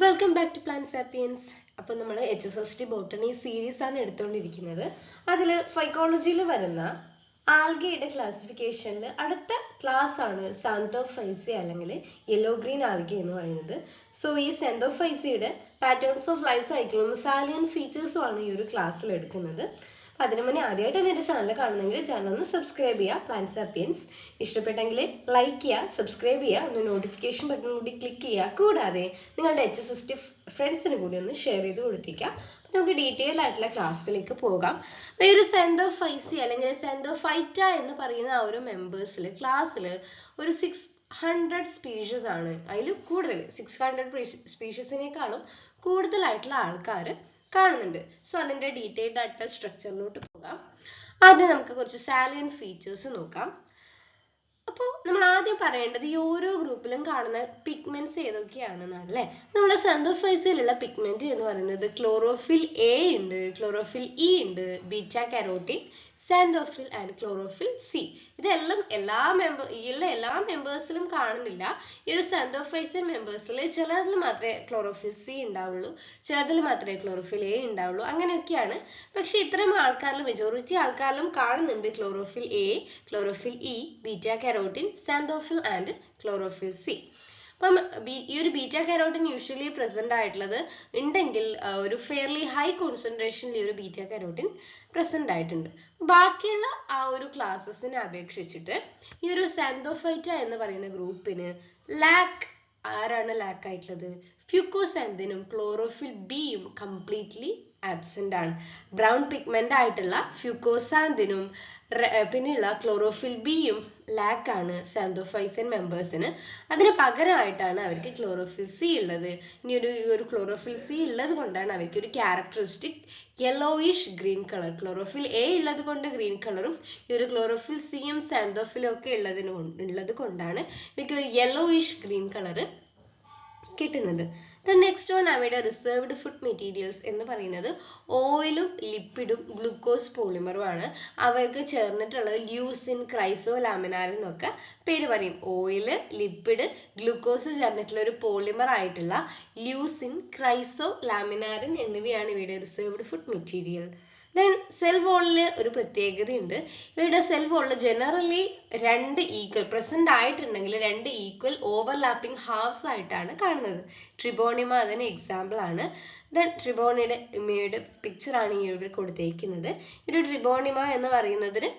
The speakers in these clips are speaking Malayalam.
Welcome back to plant sapiens. അപ്പോൾ നമ്മൾ HSST ബോട്ടണി സീരീസ് ആണ് എടുത്തുകൊണ്ടിരിക്കുന്നത്. അതിൽ ഫൈക്കോളജിയിൽ വരുന്ന ആൽഗയുടെ ക്ലാസിഫിക്കേഷനിൽ അടുത്ത ക്ലാസ് ആണ് സാന്തോഫൈസി അല്ലെങ്കിൽ യെല്ലോ ഗ്രീൻ ആൽഗ എന്ന് പറയുന്നത്. സോ ഈ സാന്തോഫൈസിയുടെ പാറ്റേൺസ് ഓഫ് ലൈഫ് സൈക്കിളും സാലിയൻ ഫീച്ചേഴ്സും ആണ് ഈ ഒരു ക്ലാസ്സിൽ എടുക്കുന്നത്. അതിനു മുന്നേ ആദ്യമായിട്ടാണ് എൻ്റെ ചാനൽ കാണുന്നെങ്കിൽ ചാനൽ ഒന്ന് സബ്സ്ക്രൈബ് ചെയ്യുക. പ്ലാന്റ് സാപ്പിയൻസ് ഇഷ്ടപ്പെട്ടെങ്കിൽ ലൈക്ക് ചെയ്യുക, സബ്സ്ക്രൈബ് ചെയ്യുക, ഒന്ന് നോട്ടിഫിക്കേഷൻ ബട്ടൺ കൂടി ക്ലിക്ക് ചെയ്യുക. കൂടാതെ നിങ്ങളുടെ HSST ഫ്രണ്ട്സിന് കൂടി ഒന്ന് ഷെയർ ചെയ്ത് കൊടുത്തിക്കാം. നമുക്ക് ഡീറ്റെയിൽ ആയിട്ടുള്ള ക്ലാസ്സിലേക്ക് പോകാം. ഈ ഒരു സാന്തോഫൈസി അല്ലെങ്കിൽ സാന്തോഫൈറ്റ എന്ന് പറയുന്ന ആ ഒരു മെമ്പേഴ്സിൽ ക്ലാസ്സിൽ ഒരു 600 സ്പീഷീസ് ആണ്. അതിൽ കൂടുതൽ 600 സ്പീഷീസിനേക്കാളും കൂടുതലായിട്ടുള്ള ആൾക്കാർ കാണുന്നുണ്ട്. സോ അതിന്റെ ഡീറ്റെയിൽഡ് ആയിട്ടുള്ള സ്ട്രക്ചറിലോട്ട് പോകാം. ആദ്യം നമുക്ക് കുറച്ച് സാലിയൻ ഫീച്ചേഴ്സ് നോക്കാം. അപ്പോൾ നമ്മൾ ആദ്യം പറയേണ്ടത് ഈ ഓരോ ഗ്രൂപ്പിലും കാണുന്ന പിഗ്മെന്റ്സ് ഏതൊക്കെയാണെന്നാണ് അല്ലേ. നമ്മുടെ സാന്തോഫൈസിലുള്ള പിഗ്മെന്റ് എന്ന് പറയുന്നത് ക്ലോറോഫിൽ എ ഉണ്ട്, ക്ലോറോഫിൽ ഇ ഉണ്ട്, beta carotene, xanthophyll and chlorophyll C. ഇതെല്ലാം എല്ലാ മെമ്പേഴ്സിലും കാണുന്നില്ല. ഈ ഒരു സാന്തോഫൈസിൻ മെമ്പേഴ്സിൽ ചിലതിൽ മാത്രമേ ക്ലോറോഫിൽ സി ഉണ്ടാവുള്ളൂ, ചിലതിൽ മാത്രമേ ക്ലോറോഫിൽ എ ഉണ്ടാവുള്ളൂ, അങ്ങനെയൊക്കെയാണ്. പക്ഷെ ഇത്തരം ആൾക്കാരിലും മെജോറിറ്റി ആൾക്കാരിലും കാണുന്നുണ്ട് chlorophyll A, chlorophyll E, beta carotene, xanthophyll and chlorophyll C. അപ്പം ഈ ഒരു ബീറ്റാ കാരോട്ടിൻ യൂഷ്വലി പ്രസന്റ് ആയിട്ടുള്ളത് ഉണ്ടെങ്കിൽ ഒരു ഫെയർലി ഹൈ കോൺസെൻട്രേഷനിൽ ഈ ഒരു ബീറ്റാ കാരോട്ടിൻ പ്രസന്റ് ആയിട്ടുണ്ട്. ബാക്കിയുള്ള ആ ഒരു ക്ലാസ്സസിനെ അപേക്ഷിച്ചിട്ട് ഈ ഒരു സാന്തോഫൈറ്റ എന്ന് പറയുന്ന ഗ്രൂപ്പിന് ആരാണ് ലാക്ക് ആയിട്ടുള്ളത്? ഫ്യൂക്കോസാന്തിനും ക്ലോറോഫിൽ ബിയും കംപ്ലീറ്റ്ലി ആബ്സെന്റ് ആണ്. ബ്രൗൺ പിഗ്മെന്റ് ആയിട്ടുള്ള ഫ്യൂക്കോസാന്തിനും പിന്നെയുള്ള ക്ലോറോഫിൽ ബിയും ലാക്ക് ആണ് സാന്തോഫൈസിൻ മെമ്പേഴ്സിന്. അതിന് പകരമായിട്ടാണ് അവർക്ക് ക്ലോറോഫിൽ സി ഉള്ളത്. ഇനി ഒരു ക്ലോറോഫിൽ സി ഉള്ളത് കൊണ്ടാണ് അവർക്ക് ഒരു characteristic yellowish green colour. Chlorophyll A ഉള്ളത് കൊണ്ട് ഗ്രീൻ കളറും ഈ ഒരു ക്ലോറോഫിൽ സിയും സാന്തോഫിലും ഒക്കെ ഉള്ളത് കൊണ്ടാണ് ഇവർക്ക് ഒരു യെല്ലോയിഷ് ഗ്രീൻ കളർ കിട്ടുന്നത്. നെക്സ്റ്റ് വൺ അവയുടെ റിസർവ്ഡ് ഫുഡ് മെറ്റീരിയൽസ് എന്ന് പറയുന്നത് ഓയിലും ലിപ്പിഡും ഗ്ലൂക്കോസ് പോളിമറും ആണ്. അവയ്ക്ക് ചേർന്നിട്ടുള്ള ല്യൂസിൻ, ക്രൈസോ ലാമിനാർ എന്നൊക്കെ പേര് പറയും. ഓയില്, ലിപ്പിഡ്, ഗ്ലൂക്കോസ് ചേർന്നിട്ടുള്ള ഒരു പോളിമർ ആയിട്ടുള്ള ല്യൂസിൻ, ക്രൈസോ ലാമിനാറിൻ എന്നിവയാണ് ഇവയുടെ റിസർവ്ഡ് ഫുഡ് മെറ്റീരിയൽ. സെൽ വോളില് ഒരു പ്രത്യേകതയുണ്ട്. ഇവയുടെ സെൽ വോളിൽ ജനറലി രണ്ട് ഈക്വൽ പ്രസന്റ് ആയിട്ടുണ്ടെങ്കിൽ രണ്ട് ഈക്വൽ ഓവർലാപ്പിംഗ് ഹാഫ്സ് ആയിട്ടാണ് കാണുന്നത്. ട്രിബോണിമ അതിന് എക്സാമ്പിൾ ആണ്. ട്രിബോണിമയുടെ പിക്ചർ ആണ് ഈ ഇവിടെ കൊടുത്തേക്കുന്നത്. ഒരു ട്രിബോണിമ എന്ന് പറയുന്നതിന്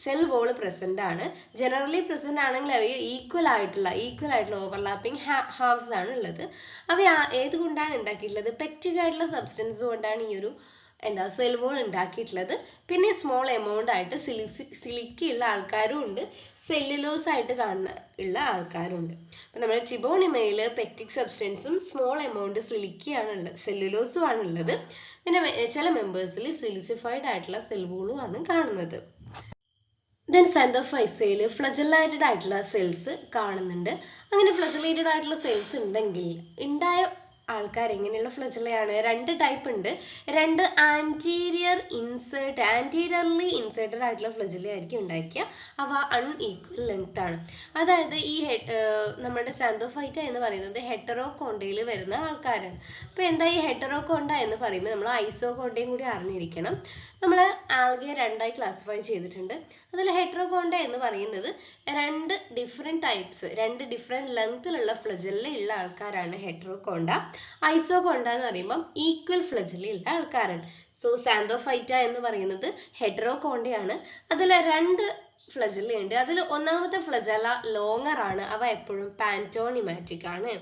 സെൽ വോള് പ്രസന്റ് ആണ്. ജനറലി പ്രസന്റ് ആണെങ്കിൽ അവ ഈക്വൽ ആയിട്ടുള്ള ഓവർലാപ്പിംഗ് ഹാഫ്സ് ആണ് ഉള്ളത്. അവ ഏതുകൊണ്ടാണ് ഉണ്ടാക്കിയിട്ടുള്ളത്? പെക്റ്റിക് ആയിട്ടുള്ള സബ്സ്റ്റൻസ് കൊണ്ടാണ് ഈ ഒരു സെൽ വോൾ ഉണ്ടാക്കിയിട്ടുള്ളത്. പിന്നെ സ്മോൾ എമൗണ്ട് ആയിട്ട് സിലിക്കയുള്ള ആൾക്കാരും ഉണ്ട്, സെല്ലുലോസ് ആയിട്ട് ഉള്ള ആൾക്കാരും ഉണ്ട്. അപ്പൊ നമ്മുടെ ട്രിബോണിമയിൽ പെക്റ്റിക് സബ്സ്റ്റൻസും സ്മോൾ എമൗണ്ട് സിലിക്കയാണ് ഉള്ളത്, സെല്ലുലോസും ആണ് ഉള്ളത്. പിന്നെ ചില മെമ്പേഴ്സിൽ സിലിസിഫൈഡ് ആയിട്ടുള്ള സെൽ വോളും ആണ് കാണുന്നത്. സാന്തോഫൈസയിൽ ഫ്ലജല്ലാറ്റഡ് ആയിട്ടുള്ള സെൽസ് കാണുന്നുണ്ട്. അങ്ങനെ ഫ്ലജല്ലാറ്റഡ് ആയിട്ടുള്ള സെൽസ് ഉണ്ടെങ്കിൽ ഉണ്ടായ ആൾക്കാർ എങ്ങനെയുള്ള ഫ്ലജല്ലയാണ്? രണ്ട് ടൈപ്പ് ഉണ്ട്. രണ്ട് ആന്റീരിയർലി ഇൻസേർട്ടഡ് ആയിട്ടുള്ള ഫ്ലജല്ല ആയിരിക്കും ഉണ്ടാക്കുക. അവ അൺഈക്വൽ ലെങ്ത് ആണ്. അതായത് ഈ നമ്മുടെ സാന്തോഫൈറ്റ എന്ന് പറയുന്നത് ഹെറ്ററോകോണ്ടയിൽ വരുന്ന ആൾക്കാരാണ്. അപ്പൊ എന്താ ഈ ഹെറ്ററോകോണ്ട എന്ന് പറയുമ്പോൾ നമ്മൾ ഐസോകോണ്ടയും കൂടി അറിഞ്ഞിരിക്കണം. നമ്മൾ ആൽഗയെ രണ്ടായി ക്ലാസിഫൈ ചെയ്തിട്ടുണ്ട്. അതിൽ ഹെറ്ററോകോണ്ട എന്ന് പറയുന്നത് രണ്ട് ഡിഫറെന്റ് ലെങ്തിലുള്ള ഫ്ലജല്ല ഉള്ള ആൾക്കാരാണ് ഹെറ്ററോകോണ്ട. ഐസോകോണ്ട എന്ന് പറയുമ്പോൾ ഈക്വൽ ഫ്ലജല്ല ഉള്ള ആൾക്കാരാണ്. സോ സാന്തോഫൈറ്റ എന്ന് പറയുന്നത് ഹെറ്ററോകോണ്ടയാണ്. അതിൽ രണ്ട് ഫ്ലജല്ല ഉണ്ട്. അതിൽ ഒന്നാമത്തെ ഫ്ലജല്ല ലോങ്ങർ ആണ്. അവ എപ്പോഴും പാന്റോണിമാറ്റിക് ആണ്.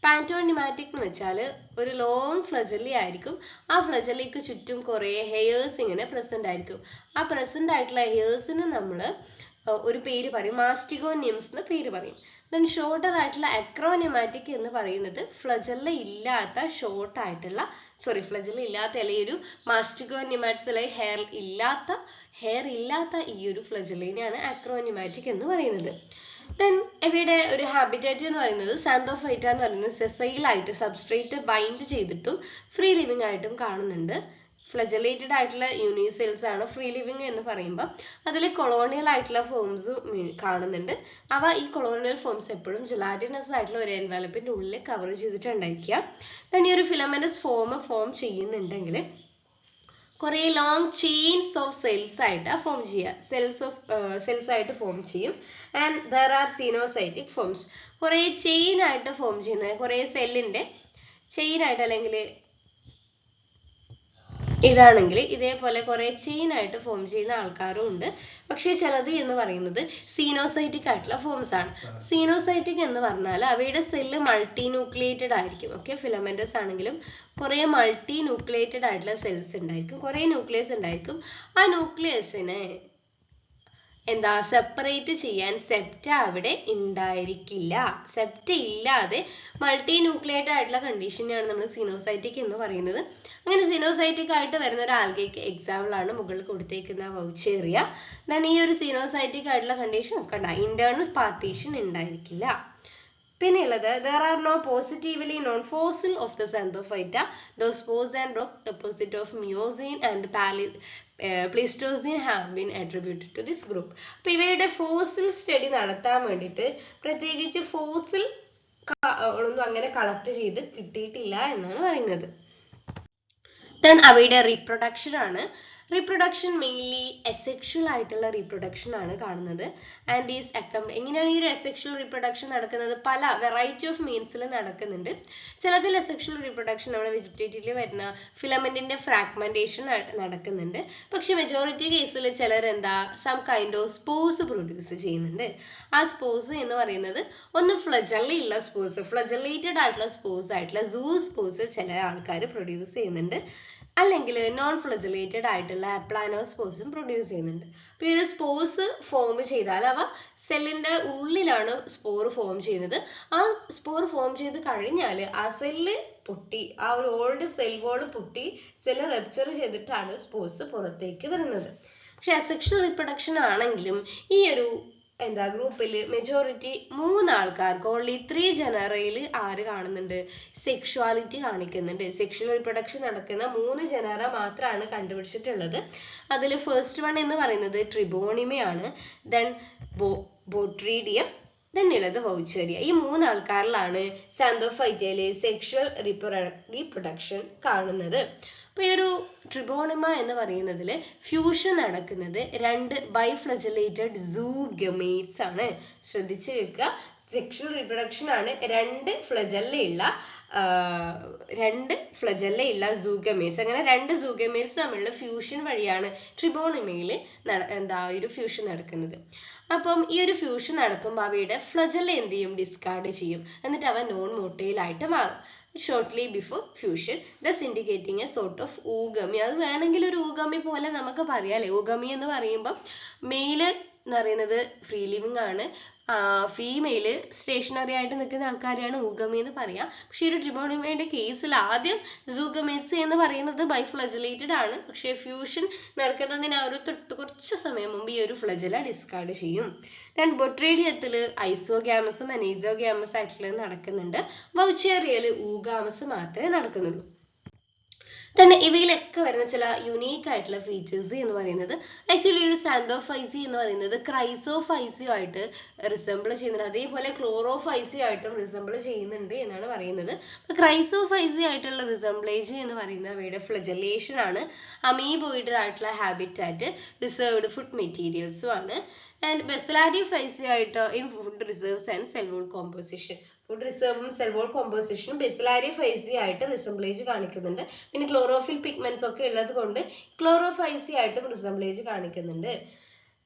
പാന്റോണിമാറ്റിക് എന്ന് വെച്ചാൽ ഒരു ലോങ് ഫ്ലജല്ലി ആയിരിക്കും. ആ ഫ്ലജല്ലിക്ക് ചുറ്റും കുറെ ഹെയർസ് ഇങ്ങനെ പ്രസന്റ് ആയിരിക്കും. ആ പ്രസന്റ് ആയിട്ടുള്ള ഹെയർസിന് നമ്മൾ ഒരു പേര് പറയും, മാസ്റ്റിഗോനിയംസ് എന്ന് പേര് പറയും. ഷോർട്ടർ ആയിട്ടുള്ള അക്രോനിമാറ്റിക് എന്ന് പറയുന്നത് ഫ്ലജല്ല ഇല്ലാത്ത അല്ലെങ്കിൽ ഒരു മാസ്റ്റിഗോനിമാറ്റ്സിലെ ഹെയർ ഇല്ലാത്ത ഈ ഒരു ഫ്ലജല്ലിനെയാണ് അക്രോനിമാറ്റിക് എന്ന് പറയുന്നത്. ഇവയുടെ ഒരു ഹാബിറ്റാറ്റ് എന്ന് പറയുന്നത് സാന്തോഫൈറ്റ എന്ന് പറയുന്നത് സെസൈൽ ആയിട്ട് സബ്സ്ട്രേറ്റ് ബൈൻഡ് ചെയ്തിട്ടും ഫ്രീ ലിവിംഗ് ആയിട്ടും കാണുന്നുണ്ട്. ഫ്ലജലേറ്റഡ് ആയിട്ടുള്ള യൂണിസെൽസ് ആണ്. ഫ്രീ ലിവിങ് എന്ന് പറയുമ്പോൾ അതിൽ കൊളോണിയൽ ആയിട്ടുള്ള ഫോംസ് കാണുന്നുണ്ട്. അവ ഈ കൊളോണിയൽ ഫോംസ് എപ്പോഴും ജെലാറ്റിനസ് ആയിട്ടുള്ള ഒരു എൻവലപ്പിന്റെ ഉള്ളിൽ കവർ ചെയ്തിട്ടുണ്ടായിരിക്കുക. then ഈ ഒരു ഫിലമെന്റസ് ഫോം ചെയ്യുന്നുണ്ടെങ്കിൽ കുറെ ലോങ് ചെയിൻസ് ഓഫ് സെൽസ് ആയിട്ട് ഫോം ചെയ്യുക. സെൽസ് ആയിട്ട് ഫോം ചെയ്യും. And there are coenocytic forms. കുറെ ചെയിൻ ആയിട്ട് ഫോം ചെയ്യുന്നത്, കുറെ സെല്ലിന്റെ ചെയിൻ ആയിട്ട് അല്ലെങ്കിൽ ഇതാണെങ്കിൽ ഇതേപോലെ കുറെ ചെയിൻ ആയിട്ട് ഫോം ചെയ്യുന്ന ആൾക്കാരും ഉണ്ട്. പക്ഷെ ചിലത് എന്ന് പറയുന്നത് സീനോസൈറ്റിക് ആയിട്ടുള്ള ഫോംസ് ആണ്. സീനോസൈറ്റിക് എന്ന് പറഞ്ഞാൽ അവയുടെ സെല്ല് മൾട്ടി ന്യൂക്ലിയേറ്റഡ് ആയിരിക്കും. ഓക്കെ, ഫിലമെന്റസ് ആണെങ്കിലും കുറെ മൾട്ടി ന്യൂക്ലിയേറ്റഡ് ആയിട്ടുള്ള സെൽസ് ഉണ്ടായിരിക്കും, കുറെ ന്യൂക്ലിയസ് ഉണ്ടായിരിക്കും. ആ ന്യൂക്ലിയസിനെ സെപ്പറേറ്റ് ചെയ്യാൻ സെപ്റ്റ അവിടെ ഉണ്ടായിരിക്കില്ല. സെപ്റ്റ ഇല്ലാതെ മൾട്ടി ന്യൂക്ലിയേറ്റഡ് ആയിട്ടുള്ള കണ്ടീഷനെയാണ് നമ്മൾ സിനോസൈറ്റിക് എന്ന് പറയുന്നത്. അങ്ങനെ സിനോസൈറ്റിക് ആയിട്ട് വരുന്ന ഒരു ആൽഗയ്ക്ക് എക്സാമ്പിൾ ആണ് മുകളിൽ കൊടുത്തേക്കുന്ന വൗച്ചേറിയ. ഈ ഒരു സിനോസൈറ്റിക് ആയിട്ടുള്ള കണ്ടീഷൻ ഒക്കെ ഉണ്ടായി, ഇന്റേണൽ പാർട്ടീഷൻ ഉണ്ടായിരിക്കില്ല. പിന്നെയുള്ളത് there are no positively known fossil of the Xanthophyta. Those spores and rock deposit of Miocene and Pleistocene have been attributed to this group. അപ്പോൾ ഇവയുടെ ഫോസിൽ സ്റ്റഡി നടത്താൻ വേണ്ടിയിട്ട് പ്രത്യേകിച്ച് ഫോസിൽ ഒന്നും അങ്ങനെ കളക്ട് ചെയ്ത് കിട്ടിയിട്ടില്ല എന്നാണ് പറയുന്നത്. then അവയുടെ റീപ്രൊഡക്ഷൻ ആണ്. റീപ്രൊഡക്ഷൻ മെയിൻലി എസെക്ഷൽ ആയിട്ടുള്ള റീപ്രൊഡക്ഷൻ ആണ് കാണുന്നത്. ആൻഡ് ഈസ് എങ്ങനെയാണ് ഈ ഒരു എസെക്ഷൽ റീപ്രൊഡക്ഷൻ നടക്കുന്നത്? പല വെറൈറ്റി ഓഫ് മീൻസിൽ നടക്കുന്നുണ്ട്. ചിലതിൽ എസെക്ഷൽ റീപ്രൊഡക്ഷൻ നമ്മുടെ വെജിറ്റേറ്റീവിൽ വരുന്ന ഫിലമെന്റിന്റെ ഫ്രാഗ്മെന്റേഷൻ നടക്കുന്നുണ്ട്. പക്ഷെ മെജോറിറ്റി കേസിൽ ചിലർ some kind of spores produce ചെയ്യുന്നുണ്ട്. ആ സ്പോസ് എന്ന് പറയുന്നത് ഒന്ന് ഫ്ലജല്ലി ഉള്ള സ്പോസ്, ഫ്ലജല്ലേറ്റഡ് ആയിട്ടുള്ള സ്പോസ് ആയിട്ടുള്ള സൂ സ്പോസ് ചില ആൾക്കാർ പ്രൊഡ്യൂസ് ചെയ്യുന്നുണ്ട്. അല്ലെങ്കിൽ നോൺ ഫ്ലജലേറ്റഡ് ആയിട്ടുള്ള അപ്ലാനോസ്പോസും പ്രൊഡ്യൂസ് ചെയ്യുന്നുണ്ട്. അപ്പോൾ ഈ ഒരു സ്പോസ് ഫോം ചെയ്താൽ അവ സെല്ലിന്റെ ഉള്ളിലാണ് സ്പോർ ഫോം ചെയ്യുന്നത്. ആ സ്പോർ ഫോം ചെയ്ത് കഴിഞ്ഞാൽ ആ സെല്ല് പൊട്ടി, ആ ഒരു ഓൾഡ് സെൽ വോൾ പൊട്ടി സെല്ല് റപ്ചർ ചെയ്തിട്ടാണ് സ്പോർസ് പുറത്തേക്ക് വരുന്നത്. പക്ഷെ അസെക്ഷൽ റീപ്രൊഡക്ഷൻ ആണെങ്കിലും ഈ ഒരു ഗ്രൂപ്പിൽ മെജോറിറ്റി 3 ആൾക്കാർക്ക് ഓൺലി 3 ജനറയിൽ ആര് കാണുന്നുണ്ട്? സെക്ഷുവാലിറ്റി കാണിക്കുന്നുണ്ട്. സെക്ഷൽ റീപ്രൊഡക്ഷൻ നടക്കുന്ന 3 ജനറ മാത്രമാണ് കണ്ടുപിടിച്ചിട്ടുള്ളത്. അതിൽ ഫസ്റ്റ് വൺ എന്ന് പറയുന്നത് ട്രിബോണിമയാണ്, ദെൻ ബോട്രീഡിയം, ദെൻ ഉള്ളത് വൗച്ചേറിയ. ഈ 3 ആൾക്കാരിലാണ് സാന്തോഫൈറ്റയിലെ സെക്ഷൽ റീപ്രൊഡക്ഷൻ കാണുന്നത്. അപ്പോൾ ഈ ഒരു ട്രിബോണിമ എന്ന് പറയുന്നതിൽ ഫ്യൂഷൻ നടക്കുന്നത് 2 ബൈഫ്ലജലേറ്റഡ് സൂഗമേറ്റ്സ് ആണ്. ശ്രദ്ധിച്ചു കേൾക്കുക, സെക്ഷൽ റീപ്രൊഡക്ഷൻ ആണ് 2 ഫ്ലജല്ലയുള്ള സൂഗമേറ്റ്സ്. അങ്ങനെ 2 സൂഗമേറ്റ്സ് തമ്മിലുള്ള ഫ്യൂഷൻ വഴിയാണ് ട്രിബോണിമയിൽ ഒരു ഫ്യൂഷൻ നടക്കുന്നത്. അപ്പം ഈ ഒരു ഫ്യൂഷൻ നടക്കുമ്പോൾ അവയുടെ ഫ്ലജല്ല എന്ത് ചെയ്യും? ഡിസ്കാർഡ് ചെയ്യും. എന്നിട്ട് അവ നോൺ മോട്ടൈൽ ആയിട്ട് മാറും shortly before fusion, thus indicating a sort of ഊഗമി. അത് വേണമെങ്കിൽ ഒരു ഊഗമി പോലെ നമുക്ക് പറയാല്ലേ. ഊഗമി എന്ന് പറയുമ്പോൾ മെയില് എന്ന് പറയുന്നത് ഫ്രീ ലിവിങ് ആണ്, ഫീമെയില് സ്റ്റേഷനറി ആയിട്ട് നിൽക്കുന്ന ആൾക്കാരെയാണ് ഊഗമി എന്ന് പറയാം. പക്ഷെ ഈ ഒരു ട്രിബോണിമയുടെ കേസിൽ ആദ്യം സൂഗമേറ്റ്സ് എന്ന് പറയുന്നത് ബൈഫ്ലജലേറ്റഡ് ആണ്. പക്ഷെ ഫ്യൂഷൻ നടക്കുന്നതിന് ഒരു കുറച്ച് സമയം മുമ്പ് ഈ ഒരു ഫ്ലജല ഡിസ്കാർഡ് ചെയ്യും. ദെൻ ബൊട്രീഡിയത്തിൽ ഐസോഗ്യാമസും അനീസോഗ്യാമസ് ആയിട്ടുള്ളത് നടക്കുന്നുണ്ട്. വൗച്ചേറിയയിൽ ഊഗാമസ് മാത്രമേ നടക്കുന്നുള്ളൂ. തന്നെ ഇവയിലൊക്കെ വരുന്ന ചില യുണീക്ക് ആയിട്ടുള്ള ഫീച്ചേഴ്സ് എന്ന് പറയുന്നത് ആക്ച്വലി ഒരു സാന്തോഫൈസി എന്ന് പറയുന്നത് ക്രൈസോഫൈസിയോ ആയിട്ട് റിസംബിൾ ചെയ്യുന്നുണ്ട്. അതേപോലെ ക്ലോറോഫൈസിയോ ആയിട്ടും റിസംബിൾ ചെയ്യുന്നുണ്ട് എന്നാണ് പറയുന്നത്. ക്രൈസോഫൈസി ആയിട്ടുള്ള റിസംബ്ലേജ് എന്ന് പറയുന്നത് അവയുടെ ഫ്ലജലേഷൻ ആണ്. അമീബോയിഡ് ആയിട്ടുള്ള ഹാബിറ്റാറ്റ്, റിസർവ്ഡ് ഫുഡ് മെറ്റീരിയൽസും ആണ്. ആൻഡ് ബെസിലാരിഫൈസി ആയിട്ട് in food reserves and cell wall composition, food റിസർവും സെൽ വോൾ കോമ്പോസിഷനും ബെസിലാരിഫൈസി ആയിട്ട് റിസംബ്ലേജ് കാണിക്കുന്നുണ്ട്. പിന്നെ ക്ലോറോഫിൽ പിഗ്മെന്റ്സ് ഒക്കെ ഉള്ളത് കൊണ്ട് ക്ലോറോഫൈസി ആയിട്ടും റിസംബ്ലേജ് കാണിക്കുന്നുണ്ട്.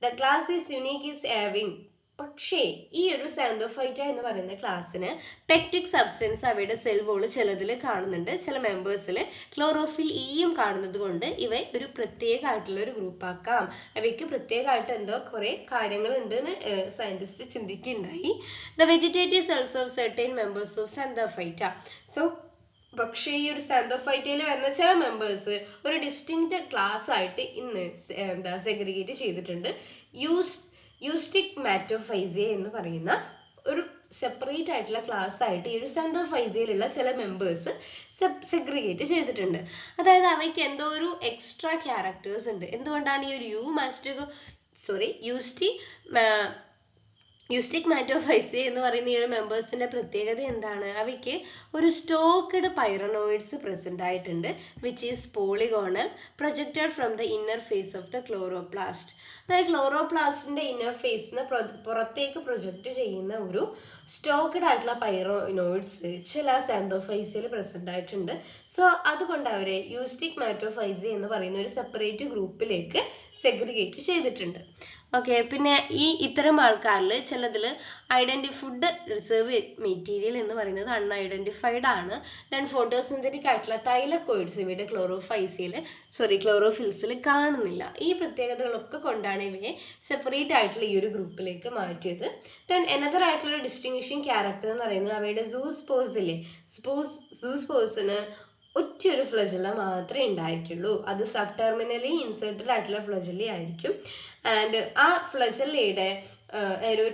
The class is unique is having. പക്ഷേ ഈ ഒരു സാന്തോഫൈറ്റ എന്ന് പറയുന്ന ക്ലാസ്സിന് പെക്റ്റിക് സബ്സ്റ്റൻസ് അവയുടെ സെൽ വോൾ ചിലതിൽ കാണുന്നുണ്ട്, ചില മെമ്പേഴ്സിൽ ക്ലോറോഫിൽ ഇയും കാണുന്നത് കൊണ്ട് ഇവ ഒരു പ്രത്യേകമായിട്ടുള്ള ഒരു ഗ്രൂപ്പ് ആക്കാം. അവയ്ക്ക് പ്രത്യേകമായിട്ട് എന്തോ കുറെ കാര്യങ്ങൾ ഉണ്ട് എന്ന് സയന്റിസ്റ്റ് ചിന്തിക്കുന്നുണ്ടായി. The vegetative cells of certain members of Xanthophyta. So പക്ഷേ ഈ ഒരു സാന്തോഫൈറ്റയിൽ വരുന്ന ചില മെമ്പേഴ്സ് ഒരു ഡിസ്റ്റിങ്ക്റ്റ് ക്ലാസ് ആയിട്ട് ഇന്ന് സെഗ്രിഗേറ്റ് ചെയ്തിട്ടുണ്ട്. യൂസ്റ്റിക് മാറ്റോഫൈസിയ എന്ന് പറയുന്ന ഒരു സെപ്പറേറ്റ് ആയിട്ടുള്ള ക്ലാസ് ആയിട്ട് ഈ ഒരു സാന്തോഫൈസിയയിലുള്ള ചില മെമ്പേഴ്സ് സെഗ്രിഗേറ്റ് ചെയ്തിട്ടുണ്ട്. അതായത് അവയ്ക്ക് എന്തോ ഒരു എക്സ്ട്രാ ക്യാരക്ടേഴ്സ് ഉണ്ട്. എന്തുകൊണ്ടാണ് ഈ ഒരു യൂസ്റ്റിക് എന്ന് പറയുന്ന ഈ ഒരു മെമ്പേഴ്സിന്റെ പ്രത്യേകത എന്താണ്? അവയ്ക്ക് ഒരു സ്റ്റോക്ക്ഡ് പൈറനോയിഡ്സ് പ്രസന്റ് ആയിട്ടുണ്ട്, which is polygonal, projected from the inner face of the chloroplast. അതായത് ക്ലോറോപ്ലാസ്റ്റിന്റെ ഇന്നർ ഫേസിന് പുറത്തേക്ക് പ്രൊജക്റ്റ് ചെയ്യുന്ന ഒരു സ്റ്റോക്ക്ഡ് ആയിട്ടുള്ള പൈറനോയിഡ്സ് ചില സാന്തോഫൈസിയയിൽ പ്രസന്റ് ആയിട്ടുണ്ട്. സോ അതുകൊണ്ട് അവരെ യൂസ്റ്റിക് എന്ന് പറയുന്ന ഒരു സെപ്പറേറ്റ് ഗ്രൂപ്പിലേക്ക് സെഗ്രിഗേറ്റ് ചെയ്തിട്ടുണ്ട്. ഓക്കെ, പിന്നെ ഇത്തരം ആൾക്കാരിൽ ചിലതിൽ ഫുഡ് റിസർവ് മെറ്റീരിയൽ എന്ന് പറയുന്നത് അൺഐഡന്റിഫൈഡ് ആണ്. ദെൻ ഫോട്ടോസിന്തറ്റിക് ആയിട്ടുള്ള തൈലക്കോയിഡ്സ് ഇവയുടെ ക്ലോറോഫിൽസിൽ കാണുന്നില്ല. ഈ പ്രത്യേകതകളൊക്കെ കൊണ്ടാണ് ഇവയെ സെപ്പറേറ്റ് ആയിട്ടുള്ള ഈ ഒരു ഗ്രൂപ്പിലേക്ക് മാറ്റിയത്. ദെൻ അനദർ ആയിട്ടുള്ള ഡിസ്റ്റിങ്വിഷിംഗ് ക്യാരക്ടർ എന്ന് പറയുന്നത് അവയുടെ സൂസ്പോസിന് ഒറ്റയൊരു ഫ്ലജല്ല മാത്രമേ ഉണ്ടായിട്ടുള്ളൂ. അത് സബ് ടെർമിനലി ഇൻസേർട്ടഡ് ആയിട്ടുള്ള ഫ്ലജല്ലി ആയിരിക്കും. ആൻഡ് ആ ഫ്ലജല്ലയുടെ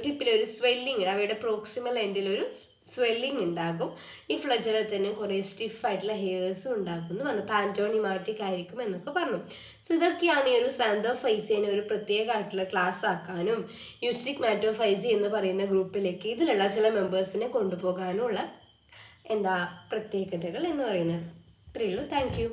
ടിപ്പിൽ ഒരു സ്വെല്ലിങ്, അവയുടെ പ്രോക്സിമൽ എൻഡിൽ ഒരു സ്വെല്ലിങ് ഉണ്ടാകും. ഈ ഫ്ലജലത്തിന് കുറെ സ്റ്റിഫ് ആയിട്ടുള്ള ഹെയർസും ഉണ്ടാകും എന്ന് പറഞ്ഞു. പാന്റോണിമാറ്റിക് ആയിരിക്കും എന്നൊക്കെ പറഞ്ഞു. സോ ഇതൊക്കെയാണ് ഈ ഒരു സാന്തോഫൈസിയനെ ഒരു പ്രത്യേക ആയിട്ടുള്ള ക്ലാസ് ആക്കാനും യൂസ്റ്റിക് മാറ്റോഫൈസി എന്ന് പറയുന്ന ഗ്രൂപ്പിലേക്ക് ഇതിലുള്ള ചില മെമ്പേഴ്സിനെ കൊണ്ടുപോകാനുള്ള പ്രത്യേകതകൾ എന്ന് പറയുന്നത്. ഇത്രയേ ഉള്ളൂ. Thank you.